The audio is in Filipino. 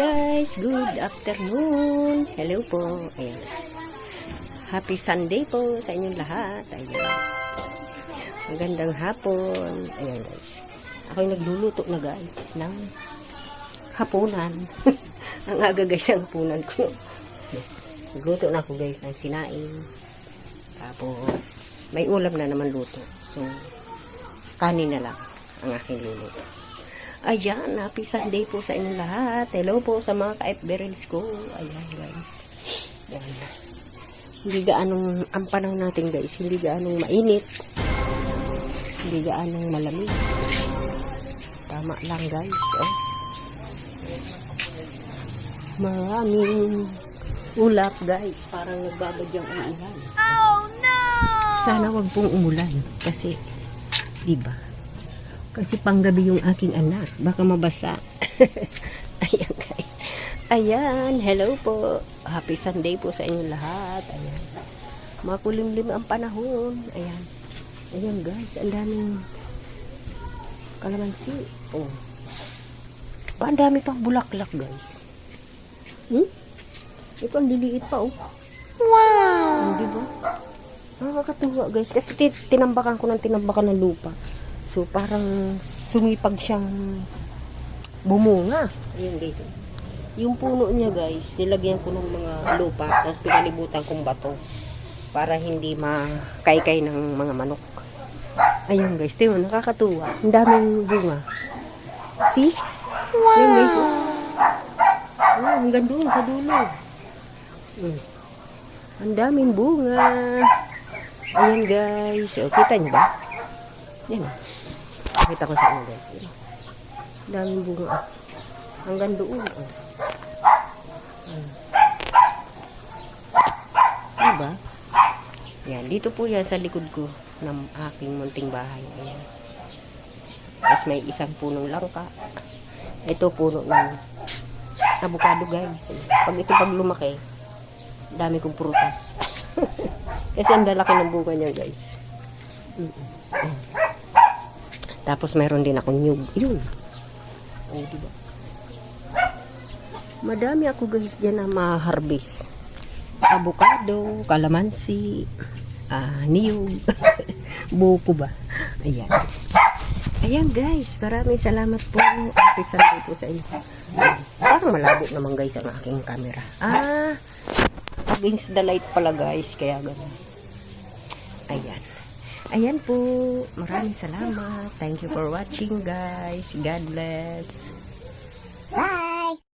guys, good afternoon. Hello po. Ayan. Happy Sunday po sa inyong lahat. Ayan. Magandang hapon. Ayan guys. Ako'y nagluluto na guys ng hapunan. Ang aga guys ang hapunan ko. Nagluto na ako guys ng sinaing. Tapos may ulam na naman luto. So kanin na lang ang aking luluto. Ayan, happy Sunday po sa inyong lahat. Hello po sa mga ka-FB ko. Ayan guys. Ayan. Hindi gaanong ang panahon natin guys. Hindi gaanong mainit. Hindi gaanong malamig. Tama lang guys. Oh. Maraming ulap guys. Parang nagbabadyang umulan. Oh no! Sana wag pong umulan. Kasi, diba? Kasi panggabi yung aking anak. Baka mabasa. Ayan guys. Ayan. Hello po. Happy Sunday po sa inyong lahat. Ayan. Makulimlim ang panahon. Ayan. Ayan guys. Ang daming kalamansi. Oh. Ang dami pang bulaklak guys. Ito ang liliit pa oh. Wow! Diba? Nakakatuwa guys. Kasi tinambakan ko ng lupa. So, parang sumipag siyang bumunga. Ayan guys. Yung puno niya guys, nilagyan ko ng mga lupa, tapos pinalibutan kong bato para hindi makaykay ng mga manok. Ayan guys, tingnan, nakakatuwa. Ang daming bunga. See? Wow! Ayan guys. Oh, hanggang doon sa dulo. Ang daming bunga. Ayan guys. O, kita niyo ba? Yan o. Pakita ko sa inyo guys. Daming bunga. Hanggang doon. Diba? Yan. Dito po yan sa likod ko ng aking munting bahay. Ayan. Tapos may isang punong langka. Ito puno ng avocado guys. Pag lumaki, dami kong prutas. Kasi ang lalaki ng bunga niya guys. Tapos mayroon din akong nyug. Yun. Ay, diba? Madami ako guys dyan na ma-harvest. Avocado, kalamansi, niyog, buko ba? Ayan. Ayan guys, maraming salamat po. Happy Sunday po sa inyo. Parang malabo naman guys ang aking camera. Against the light pala guys, kaya gano'n. Ayan. Ayan po. Maraming salamat. Thank you for watching guys. God bless. Bye!